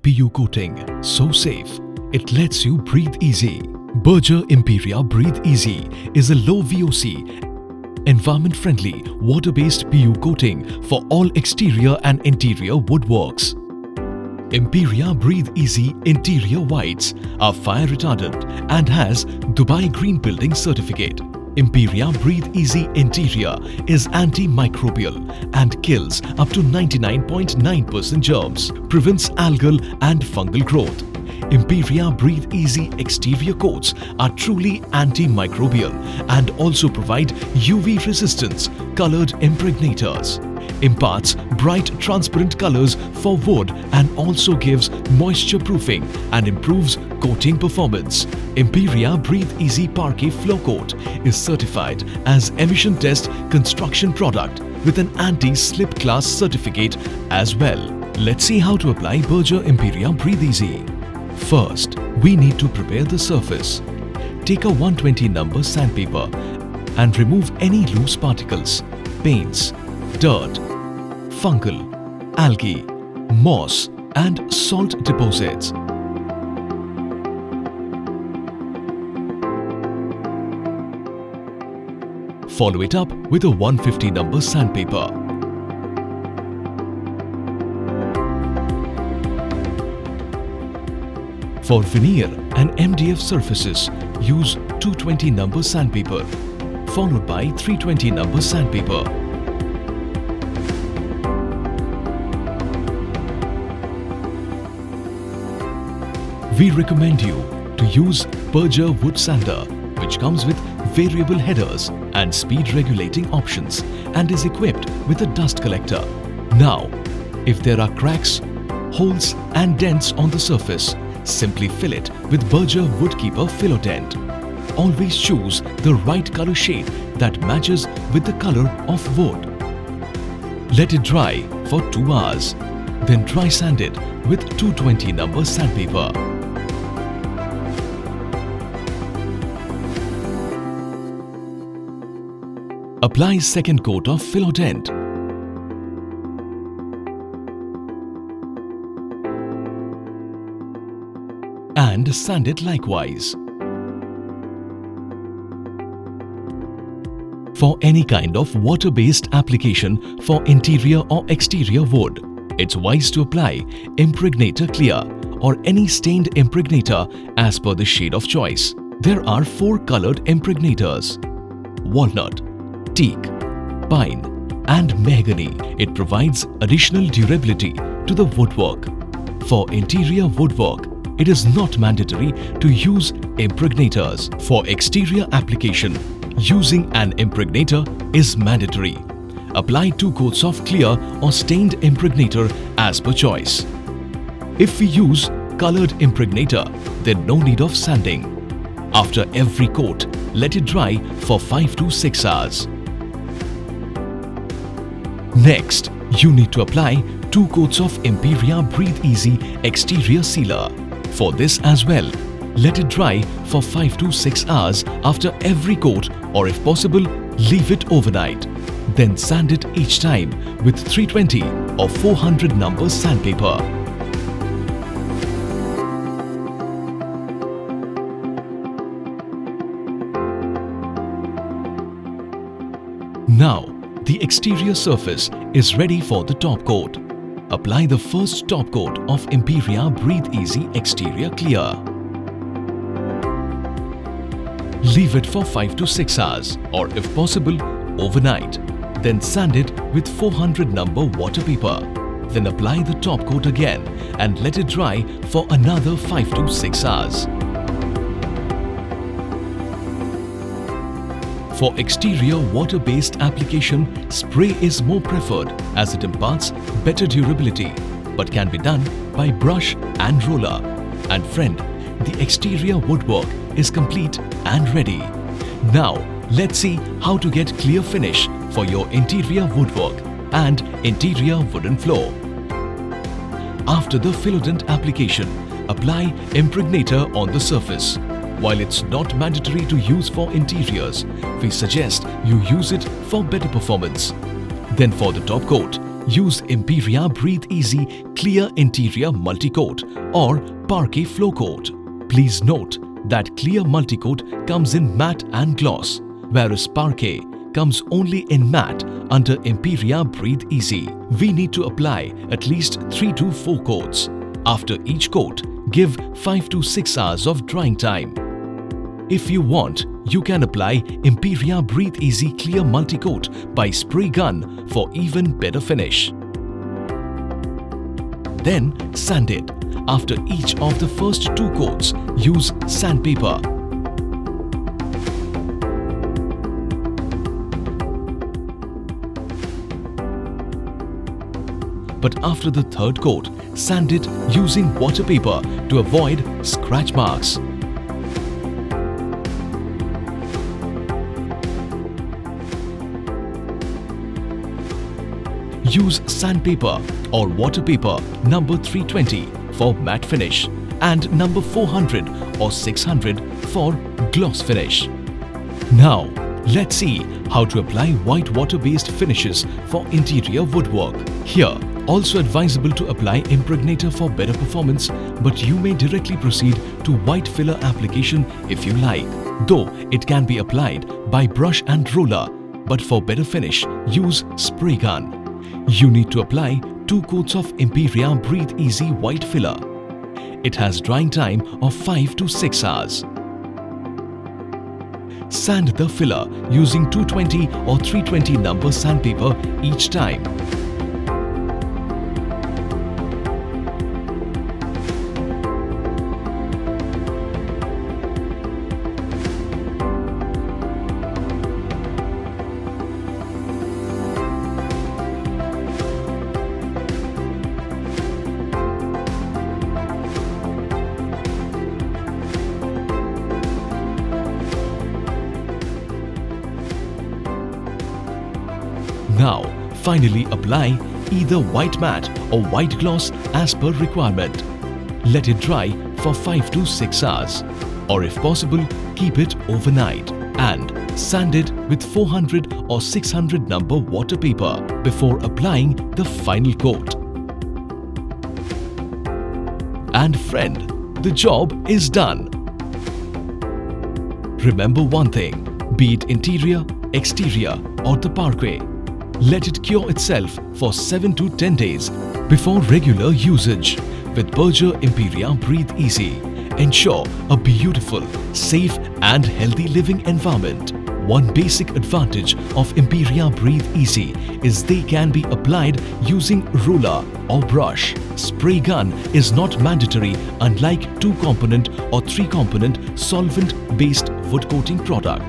PU coating. So safe, it lets you breathe easy. Berger Imperia Breathe Easy is a low VOC, environment-friendly, water-based PU coating for all exterior and interior woodworks. Imperia Breathe Easy interior whites are fire retardant and has Dubai Green Building Certificate. Imperia Breathe Easy interior is antimicrobial and kills up to 99.9% germs, prevents algal and fungal growth. Imperia Breathe Easy exterior coats are truly antimicrobial and also provide UV resistance, colored impregnators. Imparts bright transparent colors for wood and also gives moisture proofing and improves coating performance. Imperia Breathe Easy Parquet Floor Coat is certified as emission test construction product with an anti-slip class certificate as well. Let's see how to apply Berger Imperia Breathe Easy. First, we need to prepare the surface. Take a 120 number sandpaper and remove any loose particles, paints, dirt, fungal, algae, moss and salt deposits. Follow it up with a 150 number sandpaper. For veneer and MDF surfaces, use 220 number sandpaper, followed by 320 number sandpaper. We recommend you to use Berger wood sander, which comes with variable headers and speed regulating options and is equipped with a dust collector. Now, if there are cracks, holes and dents on the surface, simply fill it with Berger Woodkeeper Philodent. Always choose the right color shade that matches with the color of wood. Let it dry for 2 hours. Then dry sand it with 220 number sandpaper. Apply second coat of Philodent. And sand it likewise. For any kind of water-based application for interior or exterior wood, it's wise to apply Impregnator Clear or any stained impregnator as per the shade of choice. There are 4 colored impregnators: walnut, teak, pine and mahogany. It provides additional durability to the woodwork. For interior woodwork, it is not mandatory to use impregnators. For exterior application, using an impregnator is mandatory. Apply 2 coats of clear or stained impregnator as per choice. If we use colored impregnator, then no need of sanding. After every coat, let it dry for 5 to 6 hours. Next, you need to apply 2 coats of Imperia Breathe Easy exterior sealer. For this as well, let it dry for 5 to 6 hours after every coat, or if possible, leave it overnight. Then sand it each time with 320 or 400 number sandpaper. Now, the exterior surface is ready for the top coat. Apply the first top coat of Imperia Breathe Easy Exterior Clear. Leave it for 5 to 6 hours, or if possible, overnight. Then sand it with 400 number water paper. Then apply the top coat again and let it dry for another 5 to 6 hours. For exterior water-based application, spray is more preferred as it imparts better durability, but can be done by brush and roller. And friend, the exterior woodwork is complete and ready. Now, let's see how to get clear finish for your interior woodwork and interior wooden floor. After the Philodent application, apply impregnator on the surface. While it's not mandatory to use for interiors, we suggest you use it for better performance. Then for the top coat, use Imperia Breathe Easy Clear Interior Multicoat or Parquet Flow Coat. Please note that Clear Multicoat comes in matte and gloss, whereas Parquet comes only in matte under Imperia Breathe Easy. We need to apply at least 3 to 4 coats. After each coat, give 5 to 6 hours of drying time. If you want, you can apply Imperia Breathe Easy Clear Multicoat by spray gun for even better finish. Then sand it. After each of the first 2 coats, use sandpaper. But after the 3rd coat, sand it using water paper to avoid scratch marks. Use sandpaper or water paper number 320 for matte finish and number 400 or 600 for gloss finish. Now, let's see how to apply white water-based finishes for interior woodwork. Here, also advisable to apply impregnator for better performance, but you may directly proceed to white filler application if you like, though it can be applied by brush and roller, but for better finish, use spray gun. You need to apply 2 coats of Imperia Breathe Easy white filler. It has drying time of 5 to 6 hours. Sand the filler using 220 or 320 number sandpaper each time. Now, finally apply either white matte or white gloss as per requirement. Let it dry for 5 to 6 hours, or if possible, keep it overnight and sand it with 400 or 600 number water paper before applying the final coat. And friend, the job is done. Remember one thing, be it interior, exterior or the parquet, let it cure itself for 7 to 10 days before regular usage. With Berger Imperia Breathe Easy, ensure a beautiful, safe and healthy living environment. One basic advantage of Imperia Breathe Easy is they can be applied using roller or brush. Spray gun is not mandatory unlike 2-component or 3-component solvent-based wood coating product.